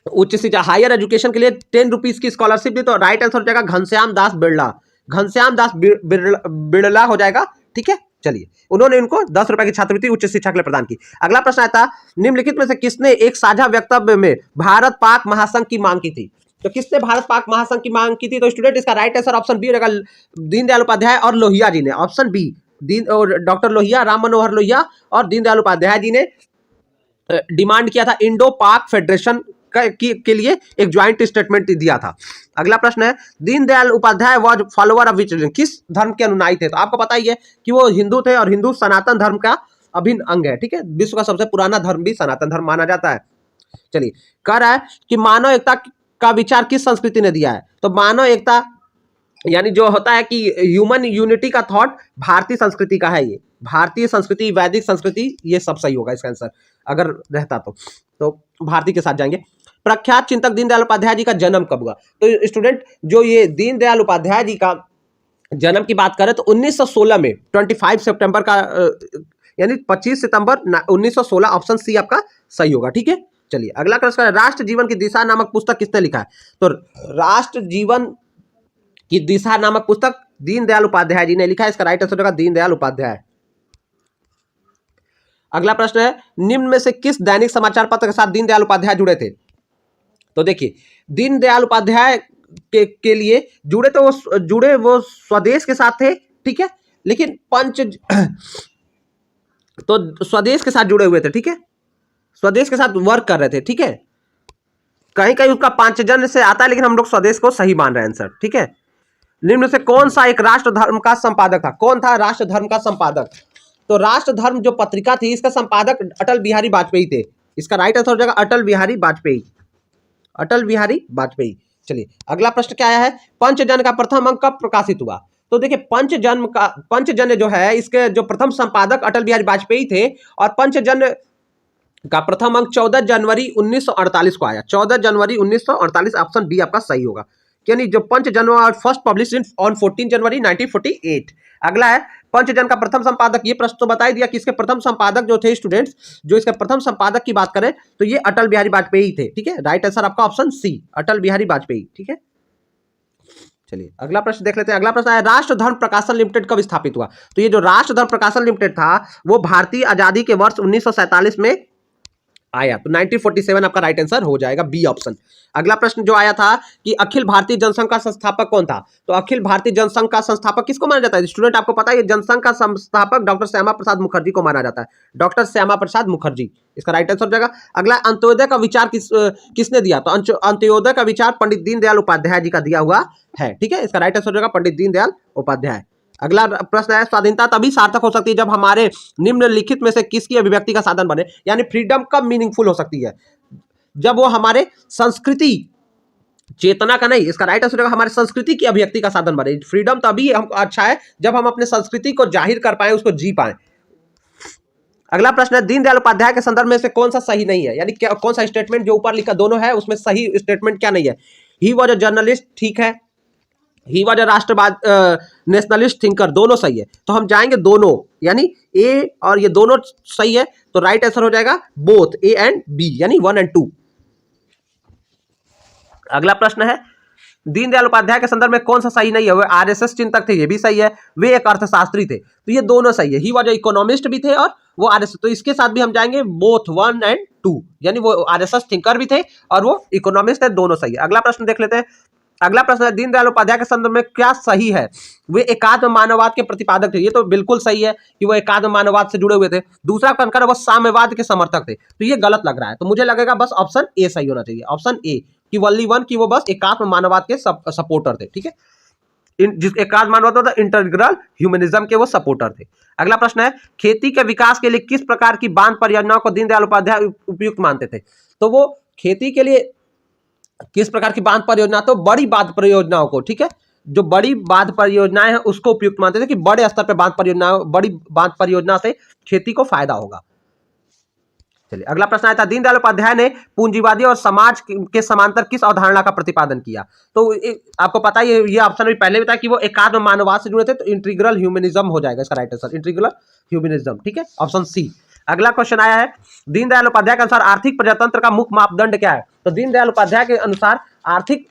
उच्च शिक्षा, हायर एजुकेशन के लिए 10 रुपीज की स्कॉलरशिप दी? तो राइट आंसर हो जाएगा घनश्याम दास बिड़ला, घनश्याम दास बिड़ला हो जाएगा। ठीक है, चलिए, उन्होंने उनको 10 रुपए की छात्रवृत्ति उच्च शिक्षा के लिए प्रदान की। अगला प्रश्न आता, निम्नलिखित में से किसने एक साझा वक्तव्य में भारत पाक महासंघ की मांग की थी? तो किसने भारत पाक महासंघ की मांग की थी? तो स्टूडेंट इसका राइट आंसर ऑप्शन बी रहेगा, दीनदयाल उपाध्याय और लोहिया जी ने। Option B, doctor Lohia, Ram Manohar Lohia और दीनदयाल उपाध्याय जी ने डिमांड किया था, इंडो पाक फेडरेशन के लिए एक ज्वाइंट स्टेटमेंट दिया था। अगला प्रश्न है, Deendayal Upadhyaya was follower of which religion? किस धर्म के अनुयायी थे? तो आपको पता ही है कि वो हिंदू थे और हिंदू सनातन धर्म का अभिन्न अंग है। ठीक है, विश्व का सबसे पुराना धर्म भी सनातन धर्म माना जाता है। चलिए, कह रहा है कि मानव एकता का विचार किस संस्कृति ने दिया है? तो मानव एकता यानी जो होता है कि ह्यूमन यूनिटी का थॉट भारतीय संस्कृति का है। ये भारतीय संस्कृति, वैदिक संस्कृति, ये सब सही होगा इसका आंसर अगर रहता तो भारतीय के साथ जाएंगे। प्रख्यात चिंतक दीनदयाल उपाध्याय जी का जन्म कब हुआ? तो स्टूडेंट जो ये दीनदयाल उपाध्याय जी का जन्म की बात करें तो 1916 में 25 सितंबर का यानी 25 सितंबर 1916, ऑप्शन सी आपका सही होगा। ठीक है, चलिए अगला प्रश्न है, राष्ट्र जीवन की दिशा नामक पुस्तक किसने लिखा है? तो राष्ट्र जीवन की दिशा नामक पुस्तक दीनदयाल उपाध्याय जी ने लिखा है। इसका राइट आंसर होगा दीनदयाल उपाध्याय। अगला प्रश्न है, निम्न में से किस दैनिक समाचार पत्र के साथ दीनदयाल उपाध्याय जुड़े थे? तो देखिए, दीनदयाल उपाध्याय के लिए जुड़े वो स्वदेश के साथ थे। ठीक है, लेकिन तो स्वदेश के साथ जुड़े हुए थे। ठीक है, स्वदेश के साथ वर्क कर रहे थे। ठीक है, कहीं कहीं उसका पांचजन्य से आता है, लेकिन हम लोग स्वदेश को सही मान रहे हैं आंसर। ठीक है, निम्न से कौन सा एक राष्ट्र धर्म का संपादक था? कौन था राष्ट्र धर्म का संपादक? तो राष्ट्र धर्म जो पत्रिका थी, इसका संपादक अटल बिहारी वाजपेयी थे। इसका राइट आंसर हो जाएगा अटल बिहारी वाजपेयी। अटल बिहारी वाजपेयी। चलिए अगला प्रश्न क्या आया है, पंचजन्य का प्रथम अंक कब प्रकाशित हुआ? तो देखिए, पंचजन्य जो है, इसके जो प्रथम संपादक अटल बिहारी वाजपेयी थे और पंचजन्य का प्रथम अंक 14 जनवरी 1948 को आया। 14 जनवरी 1948, ऑप्शन बी आपका सही होगा। यानी जो पंचजन्य फर्स्ट पब्लिश ऑन 14 जनवरी 1948। अगला है, पंचजन का प्रथम संपादक, ये प्रश्न तो बता ही दिया कि इसके प्रथम संपादक जो थे स्टूडेंट्स, जो इसके प्रथम संपादक की बात करें तो ये अटल बिहारी वाजपेयी थे। ठीक है, राइट आंसर आपका ऑप्शन सी, अटल बिहारी वाजपेयी। ठीक है, चलिए अगला प्रश्न देख लेते हैं। अगला प्रश्न है, राष्ट्र धर्म प्रकाशन लिमिटेड कब स्थापित हुआ? तो ये जो राष्ट्र धर्म प्रकाशन लिमिटेड था, वो भारतीय आजादी के वर्ष 1947 में आया। तो 1947 आपका राइट आंसर हो जाएगा, बी ऑप्शन। अगला प्रश्न जो आया था कि अखिल भारतीय जनसंघ का संस्थापक कौन था? तो अखिल भारतीय जनसंघ का संस्थापक किसको माना जाता है? स्टूडेंट आपको पता है, जनसंघ का संस्थापक डॉक्टर श्यामा प्रसाद मुखर्जी को माना जाता है। डॉक्टर श्यामा प्रसाद मुखर्जी, इसका राइट आंसर हो जाएगा। अगला, अंत्योदय का विचार किसने दिया? तो अंत्योदय का विचार पंडित दीनदयाल उपाध्याय जी का दिया हुआ है। ठीक है, इसका राइट आंसर हो जाएगा पंडित दीनदयाल उपाध्याय। अगला प्रश्न है, स्वाधीनता तभी सार्थक हो सकती है जब हमारे निम्नलिखित में से किसकी अभिव्यक्ति का साधन बने? यानी फ्रीडम कब मीनिंगफुल हो सकती है? जब वो हमारे संस्कृति चेतना का नहीं, इसका राइट आंसर होगा हमारे संस्कृति की अभिव्यक्ति का साधन बने। फ्रीडम तभी हम अच्छा है जब हम अपने संस्कृति को जाहिर कर पाए, उसको जी पाए। अगला प्रश्न है, दीनदयाल उपाध्याय के संदर्भ में से कौन सा सही नहीं है? यानी क्या, कौन सा स्टेटमेंट जो ऊपर लिखा दोनों है उसमें सही स्टेटमेंट क्या नहीं है? ही वॉज अ जर्नलिस्ट, ठीक है। ही वॉज अ राष्ट्रवाद नेशनलिस्ट थिंकर, दोनों सही है। तो हम जाएंगे दोनों, यानी ए और ये दोनों सही है। तो राइट आंसर हो जाएगा बोथ, ए एंड बी, यानी 1 और 2। अगला प्रश्न है, दीनदयाल उपाध्याय के संदर्भ में कौन सा सही नहीं है? वे आरएसएस चिंतक थे, ये भी सही है। वे एक अर्थशास्त्री थे, तो ये दोनों सही है। ही वॉज इकोनॉमिस्ट भी थे और वो आरएसएस, तो इसके साथ भी हम जाएंगे बोथ 1 और 2, यानी वो आरएसएस थिंकर भी थे और वो इकोनॉमिस्ट थे, दोनों सही है। अगला प्रश्न देख लेते हैं। अगला प्रश्न है, दीनदयाल उपाध्याय के संदर्भ में क्या सही है? वे एकात्म मानववाद के प्रतिपादक थे, ये तो बिल्कुल सही है कि वो एकात्म मानववाद से जुड़े हुए थे। दूसरा कंकर वो साम्यवाद के समर्थक थे, तो ये गलत लग रहा है। तो मुझे लगेगा बस ऑप्शन ए सही होना चाहिए, ऑप्शन ए कि वल्ली वन की वो बस एकात्म मानववाद के सपोर्टर थे। ठीक है, जिस एकात्म मानववाद होता है इंटीग्रल ह्यूमनिज्म के वो सपोर्टर थे। अगला प्रश्न है, खेती के विकास के लिए किस प्रकार की बांध परियोजनाओं को दीनदयाल उपाध्याय उपयुक्त मानते थे? तो वो खेती के लिए किस प्रकार की बांध परियोजना? तो बड़ी बांध परियोजनाओं को, ठीक है, जो बड़ी बांध परियोजनाएं हैं उसको उपयुक्त मानते थे कि बड़े स्तर पर बड़ी बांध परियोजना से खेती को फायदा होगा। चलिए अगला प्रश्न आया था, दीनदयाल उपाध्याय ने पूंजीवादी और समाज के समांतर किस अवधारणा का प्रतिपादन किया? तो आपको पता है ये ऑप्शन भी पहले भी था कि वो एकात्म मानववाद से जुड़े थे, तो इंटीग्रल ह्यूमनिज्म हो जाएगा इसका राइट आंसर, इंटीग्रल ह्यूमनिज्म। ठीक है, ऑप्शन सी। अगला क्वेश्चन आया है, दीनदयाल उपाध्याय के अनुसार आर्थिक प्रजातंत्र का मुख्य मापदंड क्या है? तो दीनदयाल उपाध्याय के अनुसार आर्थिक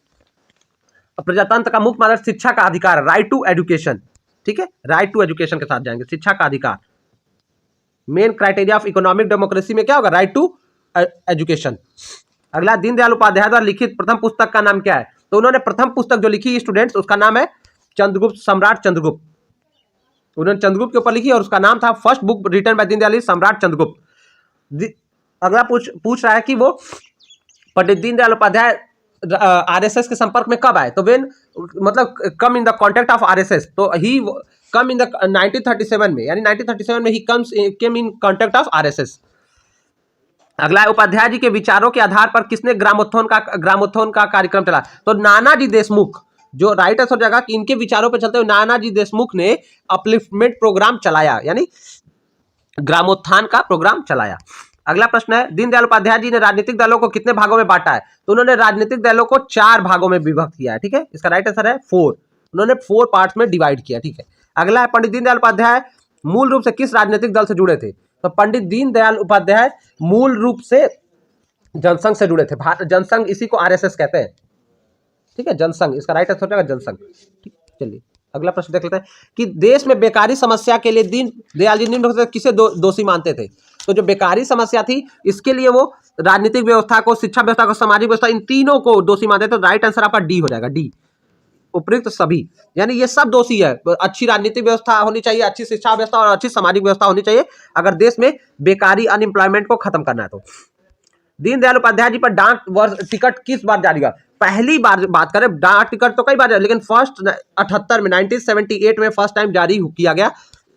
प्रजातंत्र का मुख्य मापदंड शिक्षा का अधिकार, राइट टू एजुकेशन। ठीक है, राइट टू एजुकेशन के साथ जाएंगे, शिक्षा का अधिकार। Main criteria of economic democracy में क्या होगा, राइट टू एजुकेशन। अगला, दीनदयाल उपाध्याय द्वारा लिखित प्रथम पुस्तक का नाम क्या है? तो उन्होंने प्रथम पुस्तक जो लिखी स्टूडेंट्स, उसका नाम है चंद्रगुप्त, सम्राट चंद्रगुप्त। उन्होंने चंद्रगुप्त के ऊपर लिखी और उसका नाम था, first book written by Deendayal, Samrat Chandragupta. अगला पूछ रहा है कि वो पंडित दीनदयाल उपाध्याय आरएसएस के संपर्क में कब आए? तो वेन, मतलब come in the contact of RSS, तो ही कम इन द 1937 में, यानी 1937 में ही केम इन कॉन्टेक्ट ऑफ आरएसएस। अगला है, उपाध्याय जी के विचारों के आधार पर किसने ग्रामोत्थान का कार्यक्रम चला? तो नानाजी देशमुख, जो राइट हो जाएगा कि इनके विचारों पर चलते हुए नानाजी देशमुख ने अपलिफ्टमेंट प्रोग्राम चलाया, यानी ग्रामोत्थान का प्रोग्राम चलाया। अगला प्रश्न है, दीनदयाल उपाध्याय जी ने राजनीतिक दलों को कितने भागों में बांटा है? तो उन्होंने राजनीतिक दलों को 4 भागों में विभक्त किया है, ठीक है, इसका राइट आंसर है 4। उन्होंने 4 पार्ट्स में डिवाइड किया, ठीक है। अगला है, पंडित दीनदयाल उपाध्याय मूल रूप से किस राजनीतिक दल से जुड़े थे? तो पंडित दीनदयाल उपाध्याय मूल रूप से जनसंघ से जुड़े थे। जनसंघ, इसी को आरएसएस कहते हैं, ठीक है, जनसंघ, इसका राइट आंसर हो जाएगा जनसंघ। चलिए अगला प्रश्न देख लेते हैं कि देश में बेकारी समस्या के लिए दीनदयाल जी निम्न में किसे दोषी मानते थे? तो जो बेकारी समस्या थी, इसके लिए वो राजनीतिक व्यवस्था को, शिक्षा व्यवस्था को, सामाजिक व्यवस्था, इन तीनों को दोषी मानते थे। राइट आंसर आपका डी हो जाएगा, डी, उपयुक्त सभी, यानी ये सब दोषी है। अच्छी राजनीतिक व्यवस्था होनी चाहिए, अच्छी शिक्षा व्यवस्था और अच्छी सामाजिक व्यवस्था होनी चाहिए, अगर देश में बेकारी, अनएम्प्लॉयमेंट को खत्म करना है तो। दीनदयाल उपाध्याय जी पर डाक टिकट किस बार जारी हुआ? पहली बार बात करें, डाक टिकट तो कई बार, लेकिन फर्स्ट 78 में, 1978 में फर्स्ट टाइम जारी किया गया,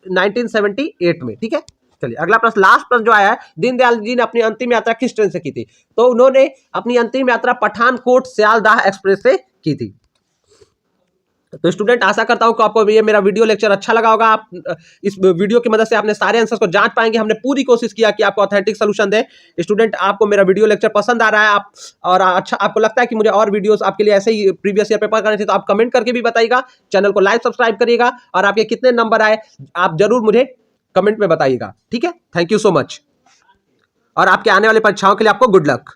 1978 में, ठीक है। चलिए अगला प्रश्न, लास्ट प्रश्न जो आया है, दीनदयाल जी ने अपनी अंतिम यात्रा किस ट्रेन से की थी? तो उन्होंने अपनी अंतिम यात्रा पठानकोट सियालदाह एक्सप्रेस से की थी। तो स्टूडेंट, आशा करता हूं कि आपको ये मेरा वीडियो लेक्चर अच्छा लगा होगा। आप इस वीडियो की मदद से आपने सारे आंसर्स को जांच पाएंगे। हमने पूरी कोशिश किया कि आपको ऑथेंटिक सोल्यूशन दे। स्टूडेंट, आपको मेरा वीडियो लेक्चर पसंद आ रहा है, आप और अच्छा आपको लगता है कि मुझे और वीडियोस आपके लिए ऐसे ही प्रीवियस ईयर पेपर करने थे, तो आप कमेंट करके भी बताइएगा। चैनल को लाइक सब्सक्राइब करिएगा और आपके कितने नंबर आए आप जरूर मुझे कमेंट में बताइएगा, ठीक है। थैंक यू सो मच, और आपके आने वाली परीक्षाओं के लिए आपको गुड लक।